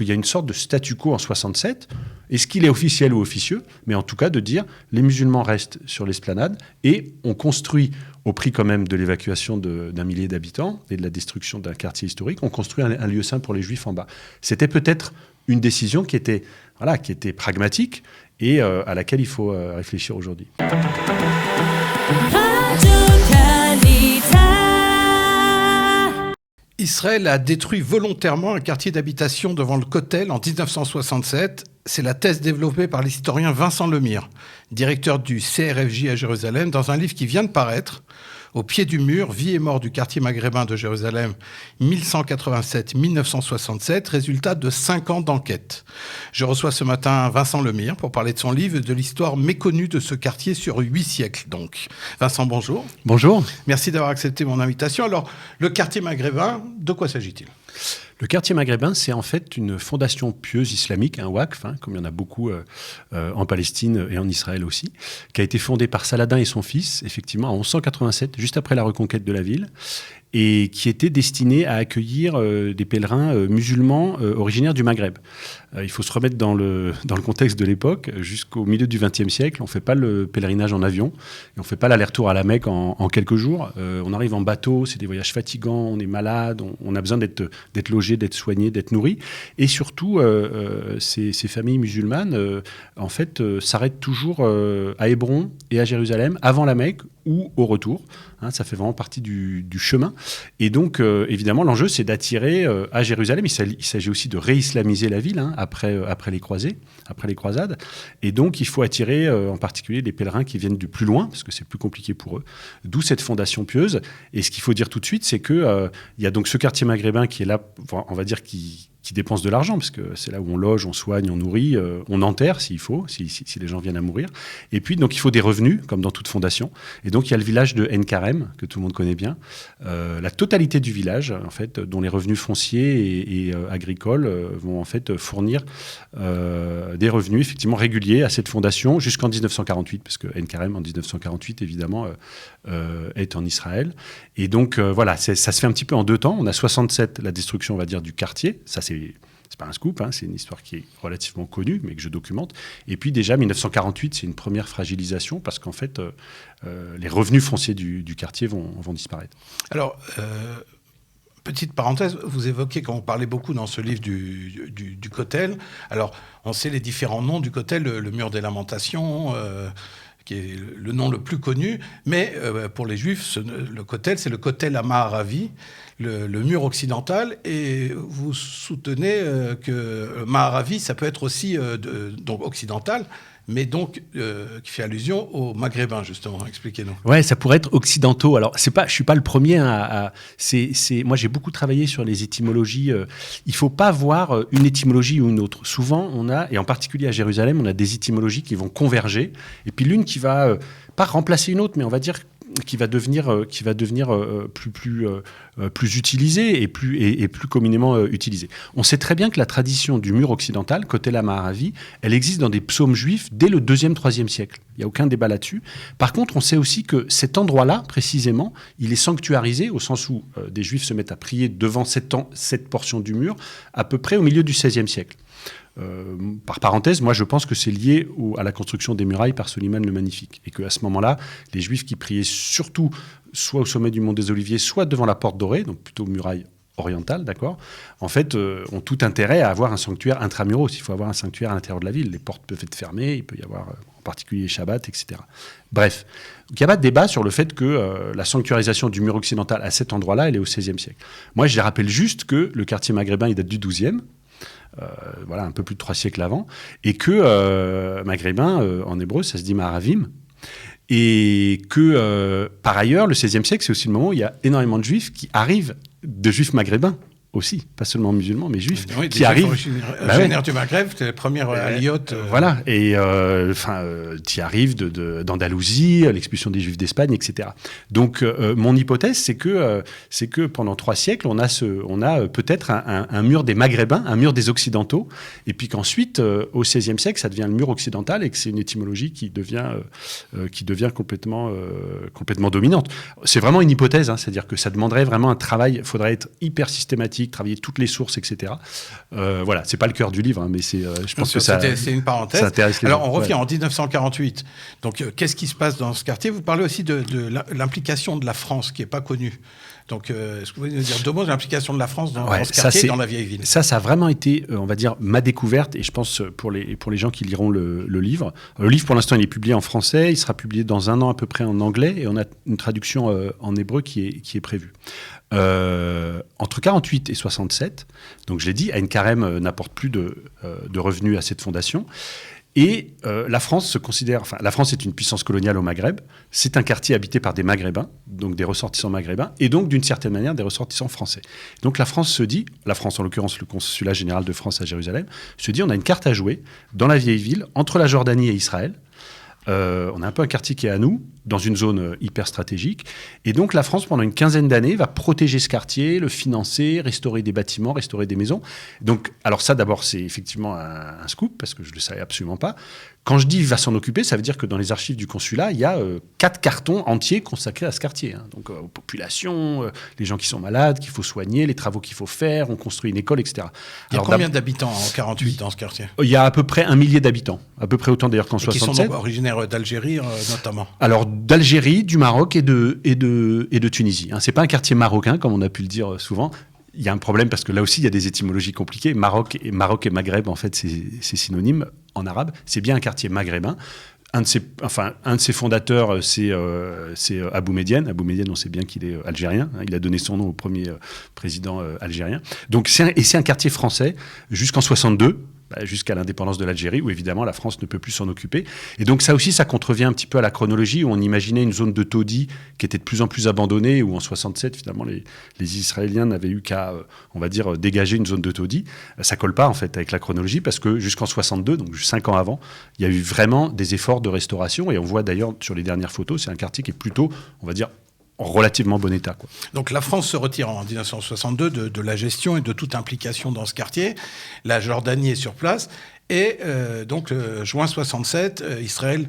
qu'il y a une sorte de statu quo en 67. Est-ce qu'il est officiel ou officieux? Mais en tout cas, de dire les musulmans restent sur l'esplanade et on construit, au prix quand même de l'évacuation d'un millier d'habitants et de la destruction d'un quartier historique, on construit un lieu saint pour les juifs en bas. C'était peut-être une décision qui était pragmatique et à laquelle il faut réfléchir aujourd'hui. Israël a détruit volontairement un quartier d'habitation devant le Kotel en 1967. C'est la thèse développée par l'historien Vincent Lemire, directeur du CRFJ à Jérusalem, dans un livre qui vient de paraître, Au pied du mur, vie et mort du quartier maghrébin de Jérusalem, 1187-1967, résultat de 5 ans d'enquête. Je reçois ce matin Vincent Lemire pour parler de son livre et de l'histoire méconnue de ce quartier sur 8 siècles. Donc, Vincent, bonjour. Bonjour. Merci d'avoir accepté mon invitation. Alors, le quartier maghrébin, de quoi s'agit-il ? Le quartier maghrébin, c'est en fait une fondation pieuse islamique, un waqf, comme il y en a beaucoup en Palestine et en Israël aussi, qui a été fondée par Saladin et son fils, effectivement, en 1187, juste après la reconquête de la ville, et qui était destinée à accueillir des pèlerins musulmans originaires du Maghreb. Il faut se remettre dans le contexte de l'époque. Jusqu'au milieu du XXe siècle, on ne fait pas le pèlerinage en avion, et on ne fait pas l'aller-retour à la Mecque en quelques jours. On arrive en bateau, c'est des voyages fatigants, on est malade, on a besoin d'être logé, d'être soigné, d'être nourri. Et surtout, ces familles musulmanes, en fait, s'arrêtent toujours à Hébron et à Jérusalem, avant la Mecque ou au retour. Ça fait vraiment partie du chemin. Et donc, évidemment, l'enjeu, c'est d'attirer à Jérusalem. Il s'agit aussi de réislamiser la ville après les croisades. Et donc, il faut attirer en particulier les pèlerins qui viennent du plus loin, parce que c'est plus compliqué pour eux. D'où cette fondation pieuse. Et ce qu'il faut dire tout de suite, c'est qu'il y a donc ce quartier maghrébin qui est là, on va dire, qui dépense de l'argent, parce que c'est là où on loge, on soigne, on nourrit, on enterre s'il faut, si les gens viennent à mourir. Et puis, donc, il faut des revenus, comme dans toute fondation. Et donc, il y a le village de Nkarem, que tout le monde connaît bien. La totalité du village, en fait, dont les revenus fonciers et agricoles vont en fait fournir des revenus effectivement réguliers à cette fondation jusqu'en 1948, parce que Nkarem, en 1948, évidemment, est en Israël. Et donc, voilà, ça se fait un petit peu en 2 temps. On a 67, la destruction, on va dire, du quartier. Ça, c'est pas un scoop, c'est une histoire qui est relativement connue, mais que je documente. Et puis déjà, 1948, c'est une première fragilisation, parce qu'en fait, les revenus fonciers du quartier vont disparaître. Alors, petite parenthèse, vous évoquez, quand on parlait beaucoup dans ce livre du Kotel, alors on sait les différents noms du Kotel, le mur des lamentations, qui est le nom le plus connu, mais pour les Juifs, le Kotel, c'est le Kotel Ma'aravi, le mur occidental, et vous soutenez que Ma'aravi, ça peut être aussi donc occidental, mais donc qui fait allusion aux Maghrébins, justement. Expliquez-nous. Ouais, ça pourrait être occidentaux. Alors, je suis pas le premier moi, j'ai beaucoup travaillé sur les étymologies. Il faut pas voir une étymologie ou une autre. Souvent, on a, et en particulier à Jérusalem, on a des étymologies qui vont converger, et puis l'une qui va pas remplacer une autre, mais on va dire qui va devenir plus utilisée et plus communément utilisée. On sait très bien que la tradition du mur occidental, Kotel Ma'aravi, elle existe dans des psaumes juifs dès le 2e, 3e siècle. Il n'y a aucun débat là-dessus. Par contre, on sait aussi que cet endroit-là, précisément, il est sanctuarisé au sens où des juifs se mettent à prier devant cette portion du mur à peu près au milieu du 16e siècle. Par parenthèse, moi je pense que c'est lié à la construction des murailles par Soliman le Magnifique, et qu'à ce moment-là, les Juifs qui priaient surtout soit au sommet du mont des Oliviers, soit devant la porte dorée, donc plutôt muraille orientale, d'accord, en fait, ont tout intérêt à avoir un sanctuaire intramuros. Il faut avoir un sanctuaire à l'intérieur de la ville. Les portes peuvent être fermées, il peut y avoir en particulier Shabbat, etc. Bref, il n'y a pas de débat sur le fait que la sanctuarisation du mur occidental à cet endroit-là, elle est au XVIe siècle. Moi, je rappelle juste que le quartier maghrébin, il date du XIIe, voilà, un peu plus de 3 siècles avant, et que maghrébin, en hébreu, ça se dit Ma'aravim, et que, par ailleurs, le XVIe siècle, c'est aussi le moment où il y a énormément de juifs qui arrivent, de juifs maghrébins aussi, pas seulement musulmans, mais juifs, oui, qui arrivent... originaires du Maghreb, c'était la première aliote. Voilà, et qui arrivent d'Andalousie, l'expulsion des Juifs d'Espagne, etc. Donc, mon hypothèse, c'est que pendant 3 siècles, on a peut-être un mur des Maghrébins, un mur des Occidentaux, et puis qu'ensuite, au XVIe siècle, ça devient le mur occidental, et que c'est une étymologie qui devient complètement dominante. C'est vraiment une hypothèse, c'est-à-dire que ça demanderait vraiment un travail, il faudrait être hyper systématique, antique, travailler toutes les sources, etc. Voilà, c'est pas le cœur du livre, hein, mais je pense que c'est une parenthèse. Ça intéresse les Alors, gens. on revient en 1948. Donc, qu'est-ce qui se passe dans ce quartier? Vous parlez aussi de l'implication de la France, qui n'est pas connue. Donc, est-ce que vous pouvez nous dire 2 mots de l'implication de la France dans ce quartier, dans la vieille ville? Ça a vraiment été, on va dire, ma découverte. Et je pense pour les gens qui liront le livre. Le livre, pour l'instant, il est publié en français. Il sera publié dans 1 an à peu près en anglais. Et on a une traduction en hébreu qui est prévue. Entre 48 et 67, donc je l'ai dit, Ain Karem n'apporte plus de revenus à cette fondation. Et la France la France est une puissance coloniale au Maghreb. C'est un quartier habité par des Maghrébins, donc des ressortissants maghrébins, et donc d'une certaine manière des ressortissants français. Donc la France se dit, la France en l'occurrence le consulat général de France à Jérusalem, se dit on a une carte à jouer dans la vieille ville, entre la Jordanie et Israël. On a un peu un quartier qui est à nous, dans une zone hyper stratégique. Et donc la France, pendant une 15aine d'années, va protéger ce quartier, le financer, restaurer des bâtiments, restaurer des maisons. Donc, alors ça, d'abord, c'est effectivement un scoop, parce que je ne le savais absolument pas. Quand je dis « va s'en occuper », ça veut dire que dans les archives du consulat, il y a 4 cartons entiers consacrés à ce quartier. Hein. Donc aux populations, les gens qui sont malades, qu'il faut soigner, les travaux qu'il faut faire, on construit une école, etc. Il y a combien d'habitants en 48 dans ce quartier? Il y a à peu près 1 millier d'habitants, à peu près autant d'ailleurs qu'en 67. Qui sont donc originaires d'Algérie notamment? Alors d'Algérie, du Maroc et de Tunisie. Hein. C'est pas un quartier marocain, comme on a pu le dire souvent. Il y a un problème parce que là aussi, il y a des étymologies compliquées. Maroc et Maghreb, en fait, c'est synonyme en arabe. C'est bien un quartier maghrébin. Un de ses fondateurs, c'est Abou Medienne. Abou Medienne, on sait bien qu'il est algérien. Hein. Il a donné son nom au premier président algérien. Donc, c'est un quartier français jusqu'en 62. Jusqu'à l'indépendance de l'Algérie, où évidemment la France ne peut plus s'en occuper. Et donc ça aussi, ça contrevient un petit peu à la chronologie, où on imaginait une zone de taudis qui était de plus en plus abandonnée, où en 67, finalement, les Israéliens n'avaient eu qu'à, on va dire, dégager une zone de taudis. Ça colle pas, en fait, avec la chronologie, parce que jusqu'en 62, donc 5 ans avant, il y a eu vraiment des efforts de restauration, et on voit d'ailleurs sur les dernières photos, c'est un quartier qui est plutôt, on va dire, en relativement bon état, quoi. Donc la France se retire en 1962 de la gestion et de toute implication dans ce quartier. La Jordanie est sur place. Et donc, juin 67, Israël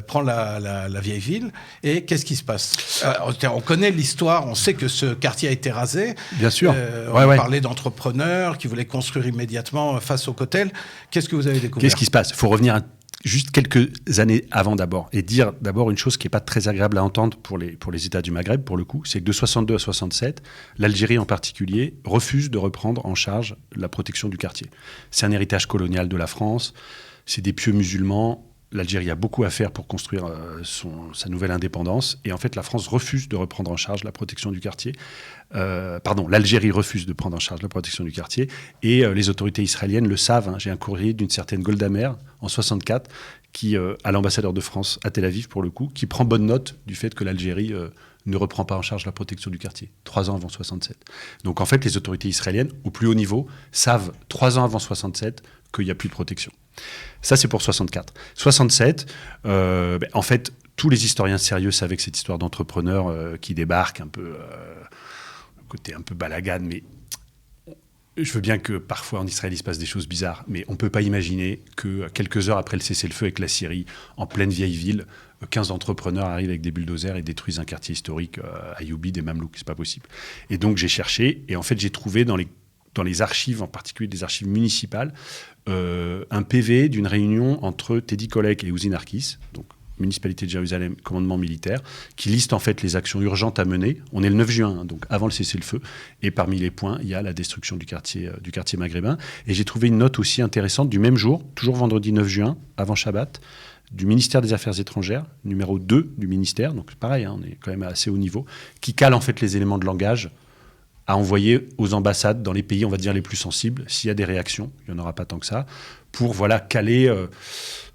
prend la vieille ville. Et qu'est-ce qui se passe? On connaît l'histoire, on sait que ce quartier a été rasé. Bien sûr. On parlait d'entrepreneurs qui voulaient construire immédiatement face au Kotel. Qu'est-ce que vous avez découvert? Qu'est-ce qui se passe? Il faut revenir juste quelques années avant d'abord, et dire d'abord une chose qui n'est pas très agréable à entendre pour les États du Maghreb, pour le coup, c'est que de 62 à 67, l'Algérie en particulier refuse de reprendre en charge la protection du quartier. C'est un héritage colonial de la France, c'est des pieux musulmans. L'Algérie a beaucoup à faire pour construire sa nouvelle indépendance. Et en fait, la France refuse de reprendre en charge la protection du quartier. L'Algérie refuse de prendre en charge la protection du quartier. Et les autorités israéliennes le savent. Hein. J'ai un courrier d'une certaine Golda Meir, en 64, à l'ambassadeur de France à Tel Aviv, pour le coup, qui prend bonne note du fait que l'Algérie ne reprend pas en charge la protection du quartier, 3 ans avant 67. Donc en fait, les autorités israéliennes, au plus haut niveau, savent 3 ans avant 67 qu'il n'y a plus de protection. Ça, c'est pour 64. 67, en fait, tous les historiens sérieux savaient que cette histoire d'entrepreneurs qui débarquent un peu, côté un peu balagane, mais je veux bien que parfois en Israël il se passe des choses bizarres, mais on ne peut pas imaginer que quelques heures après le cessez-le-feu avec la Syrie, en pleine vieille ville, 15 entrepreneurs arrivent avec des bulldozers et détruisent un quartier historique Ayyoubi, des Mamelouks. C'est pas possible. Et donc j'ai cherché, et en fait j'ai trouvé dans les archives, en particulier des archives municipales, un PV d'une réunion entre Teddy Kollek et Uzi Narkis, donc municipalité de Jérusalem, commandement militaire, qui liste en fait les actions urgentes à mener. On est le 9 juin, hein, donc avant le cessez-le-feu. Et parmi les points, il y a la destruction du quartier maghrébin. Et j'ai trouvé une note aussi intéressante du même jour, toujours vendredi 9 juin, avant Shabbat, du ministère des Affaires étrangères, numéro 2 du ministère, donc pareil, hein, on est quand même à assez haut niveau, qui cale en fait les éléments de langage à envoyer aux ambassades dans les pays, on va dire, les plus sensibles, s'il y a des réactions, il n'y en aura pas tant que ça, pour caler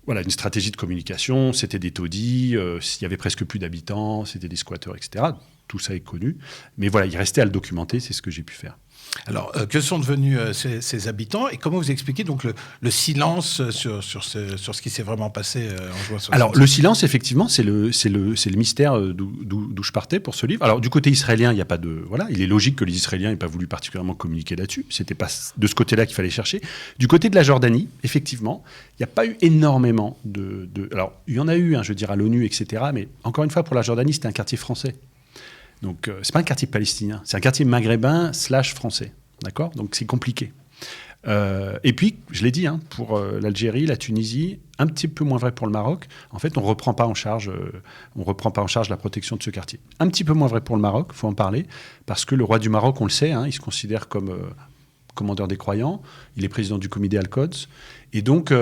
une stratégie de communication. C'était des taudis, il y avait presque plus d'habitants, c'était des squatteurs, etc. Tout ça est connu. Mais voilà, il restait à le documenter, c'est ce que j'ai pu faire. Alors, que sont devenus ces habitants et comment vous expliquez donc le silence sur ce qui s'est vraiment passé en juin 67? Alors, le silence, effectivement, c'est le mystère d'où je partais pour ce livre. Alors, du côté israélien, il n'y a pas de... Voilà, il est logique que les Israéliens n'aient pas voulu particulièrement communiquer là-dessus. C'était pas de ce côté-là qu'il fallait chercher. Du côté de la Jordanie, effectivement, il n'y a pas eu énormément de... Alors, il y en a eu, hein, je veux dire, à l'ONU, etc. Mais encore une fois, pour la Jordanie, c'était un quartier français. Donc, c'est pas un quartier palestinien, c'est un quartier maghrébin /français. D'accord ? Donc c'est compliqué. Et puis, je l'ai dit, pour l'Algérie, la Tunisie, un petit peu moins vrai pour le Maroc. En fait, on ne reprend pas en charge la protection de ce quartier. Un petit peu moins vrai pour le Maroc, il faut en parler, parce que le roi du Maroc, on le sait, il se considère comme commandeur des croyants, il est président du comité Al-Quds, et donc,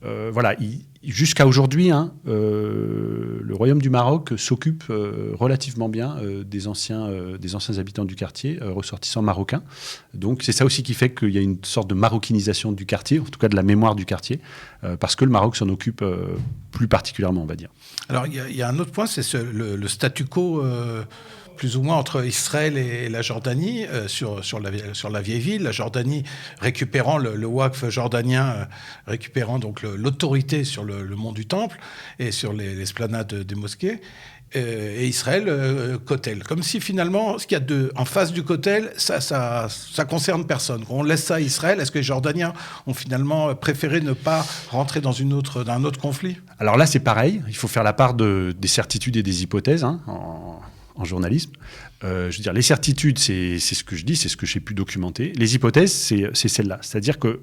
voilà, jusqu'à aujourd'hui, le royaume du Maroc s'occupe relativement bien des anciens habitants du quartier, ressortissants marocains. Donc c'est ça aussi qui fait qu'il y a une sorte de marocanisation du quartier, en tout cas de la mémoire du quartier, parce que le Maroc s'en occupe plus particulièrement, on va dire. Alors il y a un autre point, c'est le statu quo plus ou moins entre Israël et la Jordanie sur la vieille ville. La Jordanie récupérant le Waqf jordanien, récupérant donc l'autorité sur le mont du Temple et sur l'esplanade des mosquées. Et Israël, Kotel. Comme si finalement, ce qu'il y a en face du Kotel, ça concerne personne. On laisse ça à Israël. Est-ce que les Jordaniens ont finalement préféré ne pas rentrer dans d'un autre conflit ? Alors là, c'est pareil. Il faut faire la part des certitudes et des hypothèses en journalisme. Je veux dire, les certitudes, c'est ce que je dis, c'est ce que j'ai pu documenter. Les hypothèses, c'est celle-là. C'est-à-dire qu'on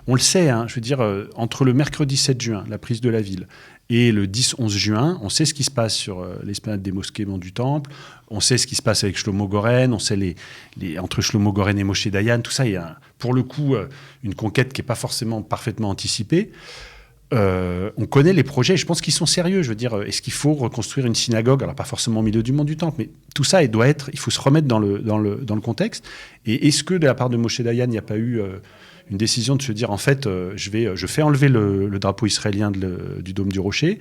le sait, je veux dire, entre le mercredi 7 juin, la prise de la ville, et le 10-11 juin, on sait ce qui se passe sur l'esplanade des mosquées Mont du Temple, on sait ce qui se passe avec Shlomo Goren, on sait entre Shlomo Goren et Moshe Dayan, tout ça, il y a pour le coup une conquête qui n'est pas forcément parfaitement anticipée. On connaît les projets, je pense qu'ils sont sérieux. Je veux dire, est-ce qu'il faut reconstruire une synagogue ? Alors, pas forcément au milieu du Mont du Temple, mais tout ça, il faut se remettre dans le contexte. Et est-ce que, de la part de Moshe Dayan, il n'y a pas eu une décision de se dire, en fait, je fais enlever le drapeau israélien du Dôme du Rocher,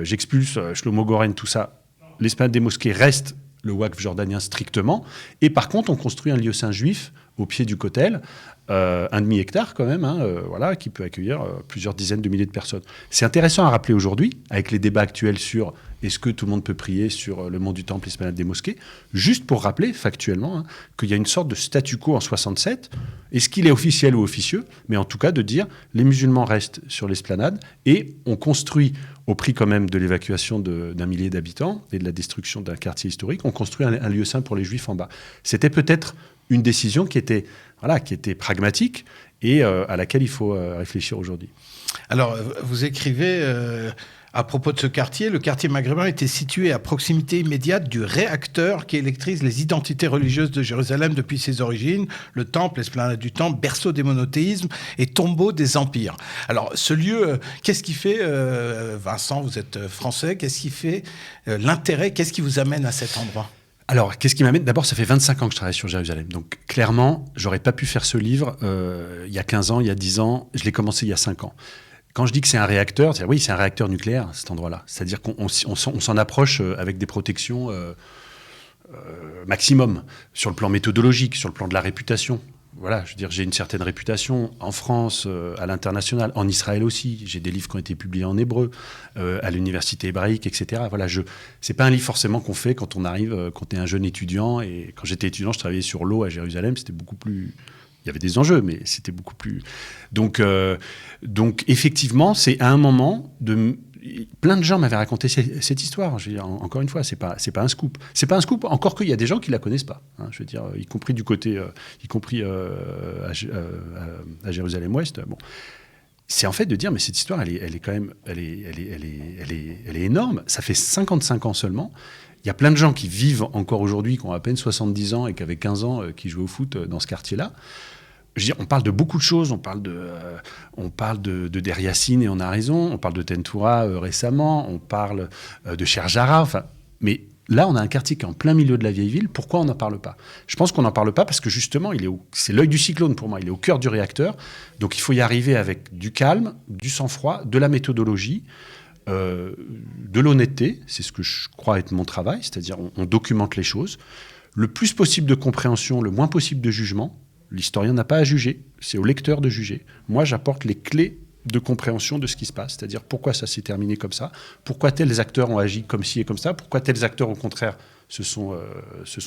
j'expulse Shlomo Goren, tout ça. L'esplanade des mosquées reste le Waqf jordanien strictement. Et par contre, on construit un lieu saint juif au pied du Kotel, un demi-hectare quand même, voilà, qui peut accueillir plusieurs dizaines de milliers de personnes. C'est intéressant à rappeler aujourd'hui, avec les débats actuels sur est-ce que tout le monde peut prier sur le mont du Temple, l'esplanade des mosquées, juste pour rappeler factuellement qu'il y a une sorte de statu quo en 67, est-ce qu'il est officiel ou officieux, mais en tout cas de dire les musulmans restent sur l'esplanade et on construit, au prix quand même de l'évacuation d'un millier d'habitants et de la destruction d'un quartier historique, on construit un lieu saint pour les juifs en bas. C'était peut-être une décision qui était pragmatique et à laquelle il faut réfléchir aujourd'hui. Alors, vous écrivez à propos de ce quartier, le quartier maghrébin était situé à proximité immédiate du réacteur qui électrise les identités religieuses de Jérusalem depuis ses origines, le temple, l'esplanade du temple, berceau des monothéismes et tombeau des empires. Alors, ce lieu, qu'est-ce qui fait, Vincent, vous êtes français, qu'est-ce qui fait l'intérêt, qu'est-ce qui vous amène à cet endroit ? Alors, qu'est-ce qui m'amène ? D'abord, ça fait 25 ans que je travaille sur Jérusalem. Donc, clairement, j'aurais pas pu faire ce livre il y a 15 ans, il y a 10 ans. Je l'ai commencé il y a 5 ans. Quand je dis que c'est un réacteur, oui, c'est un réacteur nucléaire, cet endroit-là. C'est-à-dire qu'on s'en approche avec des protections maximum, sur le plan méthodologique, sur le plan de la réputation. Voilà, je veux dire, j'ai une certaine réputation en France, à l'international, en Israël aussi. J'ai des livres qui ont été publiés en hébreu, à l'université hébraïque, etc. Voilà, c'est pas un livre forcément qu'on fait quand on arrive, quand on est un jeune étudiant. Et quand j'étais étudiant, je travaillais sur l'eau à Jérusalem. C'était beaucoup plus. Il y avait des enjeux, mais c'était beaucoup plus. Donc effectivement, c'est à un moment de. Plein de gens m'avaient raconté cette histoire. Je veux dire, encore une fois, c'est pas un scoop. C'est pas un scoop, encore qu'il y a des gens qui la connaissent pas. Je veux dire, y compris du côté, à Jérusalem-Ouest. Bon, c'est en fait de dire, mais cette histoire, elle est quand même, elle est énorme. Ça fait 55 ans seulement. Il y a plein de gens qui vivent encore aujourd'hui, qui ont à peine 70 ans et qui avaient 15 ans, qui jouaient au foot dans ce quartier-là. Je veux dire, on parle de beaucoup de choses, on parle de Der Yassin et on a raison, on parle de Tentura récemment, on parle de Cher Jara, mais là on a un quartier qui est en plein milieu de la vieille ville, pourquoi on n'en parle pas ? Je pense qu'on n'en parle pas parce que justement, c'est l'œil du cyclone pour moi, il est au cœur du réacteur, donc il faut y arriver avec du calme, du sang-froid, de la méthodologie, de l'honnêteté, c'est ce que je crois être mon travail, c'est-à-dire on documente les choses, le plus possible de compréhension, le moins possible de jugement. L'historien n'a pas à juger, c'est au lecteur de juger. Moi, j'apporte les clés de compréhension de ce qui se passe, c'est-à-dire pourquoi ça s'est terminé comme ça, pourquoi tels acteurs ont agi comme ci et comme ça, pourquoi tels acteurs, au contraire, se sont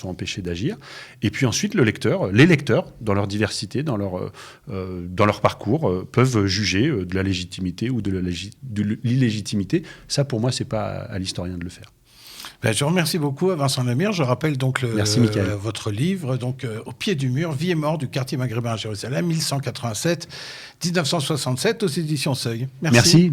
empêchés d'agir. Et puis ensuite, les lecteurs, dans leur diversité, dans leur parcours, peuvent juger de la légitimité ou de l'illégitimité. Ça, pour moi, c'est pas à l'historien de le faire. Ben, je vous remercie beaucoup, Vincent Lemire. Je rappelle donc Merci, Michael. votre livre, donc Au pied du mur, vie et mort du quartier maghrébin à Jérusalem, 1187-1967, aux éditions Seuil. Merci.